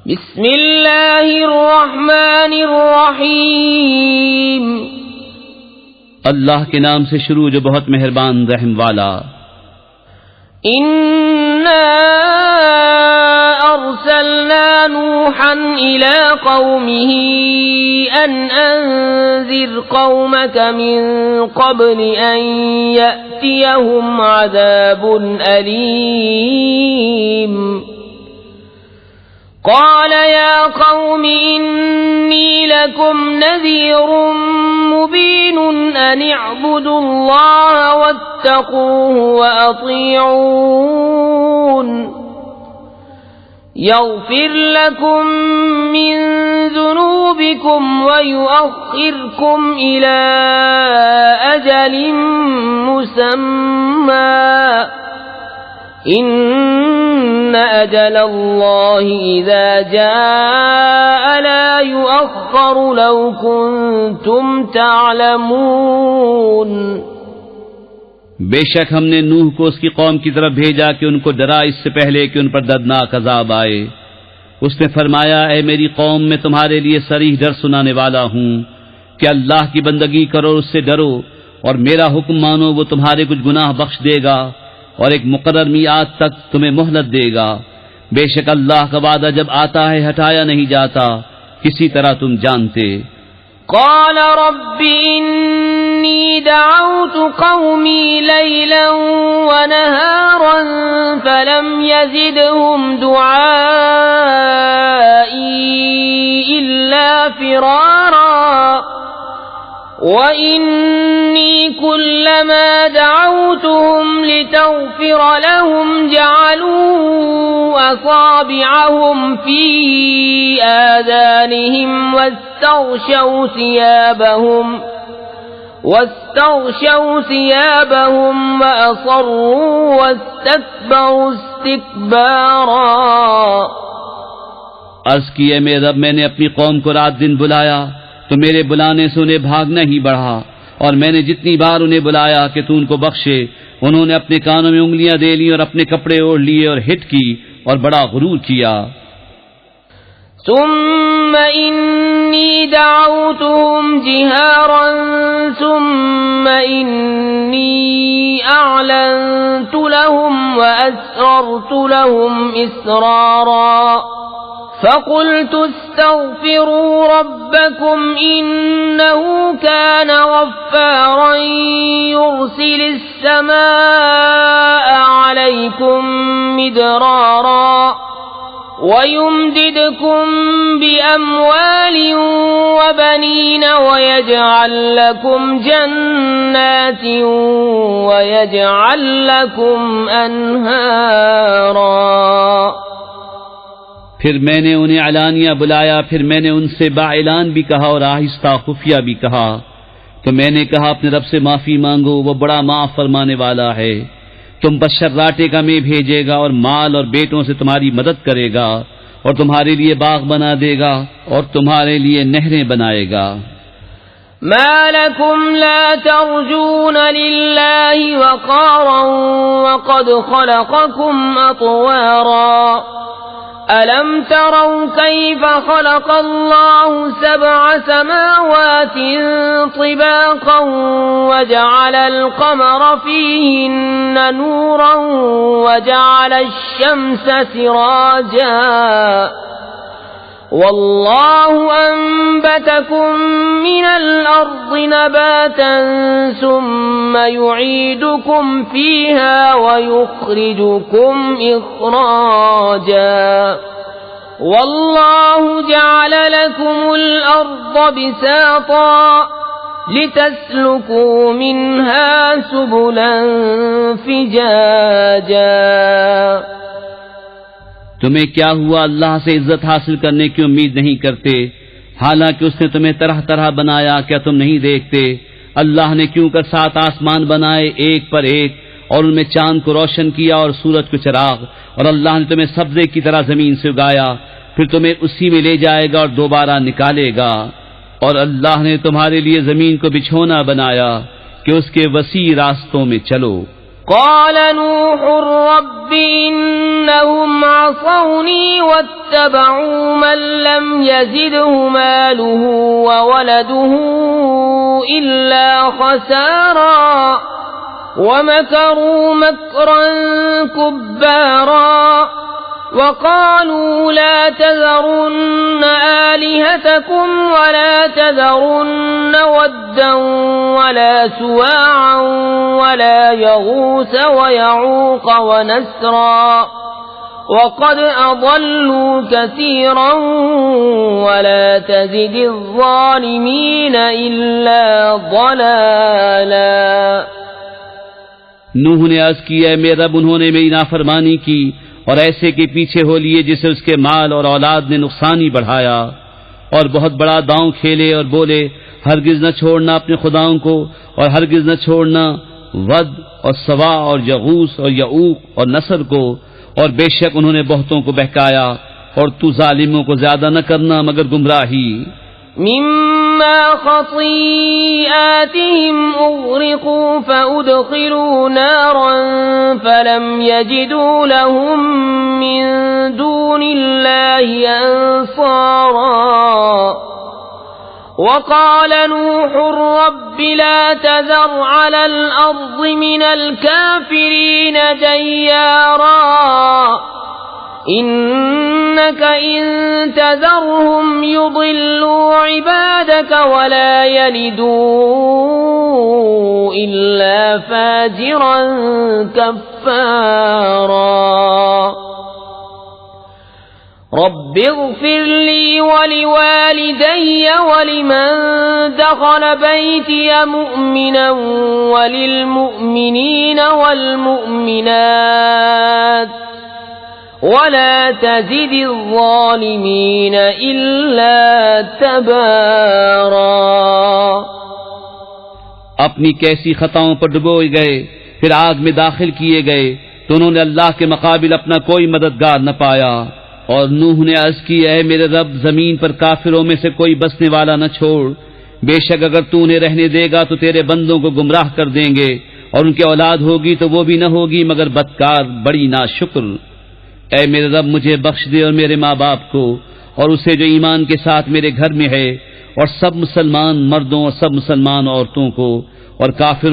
بسم اللہ الرحمن الرحیم، اللہ کے نام سے شروع جو بہت مہربان رحم والا۔ انا ارسلنا نوحا الى قومه ان انذر قومك من قبل ان يأتيهم عذاب أليم قال يا قوم إني لكم نذير مبين أن اعبدوا الله واتقوه وأطيعون يغفر لكم من ذنوبكم ويؤخركم إلى أجل مسمى إن أجل الله إذا جاء لا يؤخر لو كنتم تعلمون۔ بے شک ہم نے نوح کو اس کی قوم کی طرف بھیجا کہ ان کو ڈرا اس سے پہلے کہ ان پر دردناک عذاب آئے۔ اس نے فرمایا، اے میری قوم، میں تمہارے لیے صریح ڈر سنانے والا ہوں کہ اللہ کی بندگی کرو، اس سے ڈرو اور میرا حکم مانو، وہ تمہارے کچھ گناہ بخش دے گا اور ایک مقرر میعاد تک تمہیں مہلت دے گا۔ بے شک اللہ کا وعدہ جب آتا ہے ہٹایا نہیں جاتا، کسی طرح تم جانتے۔ قال رب إني دعوت قومي ليلا ونهارا فلم يزدهم دعائي إلا فرارا وإني كلما دعوتهم لتغفر لهم جعلوا أصابعهم في آذانهم واستغشوا ثيابهم وأصروا واستكبروا استكبارا۔ عرض کیے میرے رب، میں نے اپنی قوم کو رات دن بلایا تو میرے بلانے سے انہیں بھاگنا ہی بڑھا، اور میں نے جتنی بار انہیں بلایا کہ تو ان کو بخشے، انہوں نے اپنے کانوں میں انگلیاں دے لی اور اپنے کپڑے اوڑھ لیے اور ہٹ کی اور بڑا غرور کیا۔ ثم إني دعوتهم جهارا ثم إني أعلنت لهم وأسررت لهم إسرارا فقلت استغفروا ربكم إنه كان غفارا يرسل السماء عليكم مدرارا ويمددكم بأموال وبنين ويجعل لكم جنات ويجعل لكم أنهارا۔ پھر میں نے انہیں علانیہ بلایا، پھر میں نے ان سے باعلان بھی کہا اور آہستہ خفیہ بھی کہا، تو میں نے کہا اپنے رب سے معافی مانگو، وہ بڑا معاف فرمانے والا ہے۔ تم پر شراٹے کا میں بھیجے گا اور مال اور بیٹوں سے تمہاری مدد کرے گا اور تمہارے لیے باغ بنا دے گا اور تمہارے لیے نہریں بنائے گا۔ ما لكم لا ترجون لله وقارا وقد خلقكم أطوارا ألم تروا كيف خلق الله 7 سماوات طباقا وجعل القمر فيهن نورا وجعل الشمس سراجا والله أنبتكم من الأرض نباتا ثم يعيدكم فيها ويخرجكم إخراجا والله جعل لكم الأرض بساطا لتسلكوا منها سبلا فجاجا۔ تمہیں کیا ہوا اللہ سے عزت حاصل کرنے کی امید نہیں کرتے، حالانکہ اس نے تمہیں طرح طرح بنایا، کیا تم نہیں دیکھتے؟ اللہ نے کیوں کر 7 آسمان بنائے ایک پر ایک، اور ان میں چاند کو روشن کیا اور سورج کو چراغ، اور اللہ نے تمہیں سبزے کی طرح زمین سے اگایا، پھر تمہیں اسی میں لے جائے گا اور دوبارہ نکالے گا، اور اللہ نے تمہارے لیے زمین کو بچھونا بنایا کہ اس کے وسیع راستوں میں چلو۔ قال نوح رب إنهم عصوني واتبعوا من لم يزده ماله وولده إلا خسارا ومكروا مكرا كبارا وقالوا لا تذرن آلهتكم ولا تذرن ودا ولا سواعا ولا يغوث ويعوق ونسرا وقد أضلوا كثيرا ولا تزد الظالمين إلا ضلالا. نوح نے عرض کی اے میرے رب انہوں نے میری نافرمانی کی اور ایسے کے پیچھے ہو لیے جسے اس کے مال اور اولاد نے نقصانی بڑھایا اور بہت بڑا داؤں کھیلے اور بولے ہرگز نہ چھوڑنا اپنے خداؤں کو اور ہرگز نہ چھوڑنا ود اور سوا اور یغوث اور یعوق اور نصر کو اور بے شک انہوں نے بہتوں کو بہکایا اور تو ظالموں کو زیادہ نہ کرنا مگر گمراہی. مما خطيئاتهم أغرقوا فأدخلوا نارا فلم يجدوا لهم من دون الله أنصارا. وقال نوح رب لا تذر على الأرض من الكافرين ديارا إنك إن تذرهم يضلوا عبادك ولا يلدوا إلا فاجرا كفارا. رب اغفر لي ولوالدي ولمن دخل بيتي مؤمنا وللمؤمنين والمؤمنات ولا تزد الظالمين إلا تبارا. اپنی کیسی خطاؤں پر ڈبوئے گئے پھر آگ میں داخل کیے گئے تو انہوں نے اللہ کے مقابل اپنا کوئی مددگار نہ پایا. اور نوح نے عرض کی اے میرے رب زمین پر کافروں میں سے کوئی بسنے والا نہ چھوڑ. بے شک اگر تو انہیں رہنے دے گا تو تیرے بندوں کو گمراہ کر دیں گے اور ان کی اولاد ہوگی تو وہ بھی نہ ہوگی مگر بدکار بڑی ناشکر. اے میرے رب مجھے بخش دے اور میرے ماں باپ کو اور اسے جو ایمان کے ساتھ میرے گھر میں ہے اور سب مسلمان مردوں اور سب مسلمان عورتوں کو اور کافروں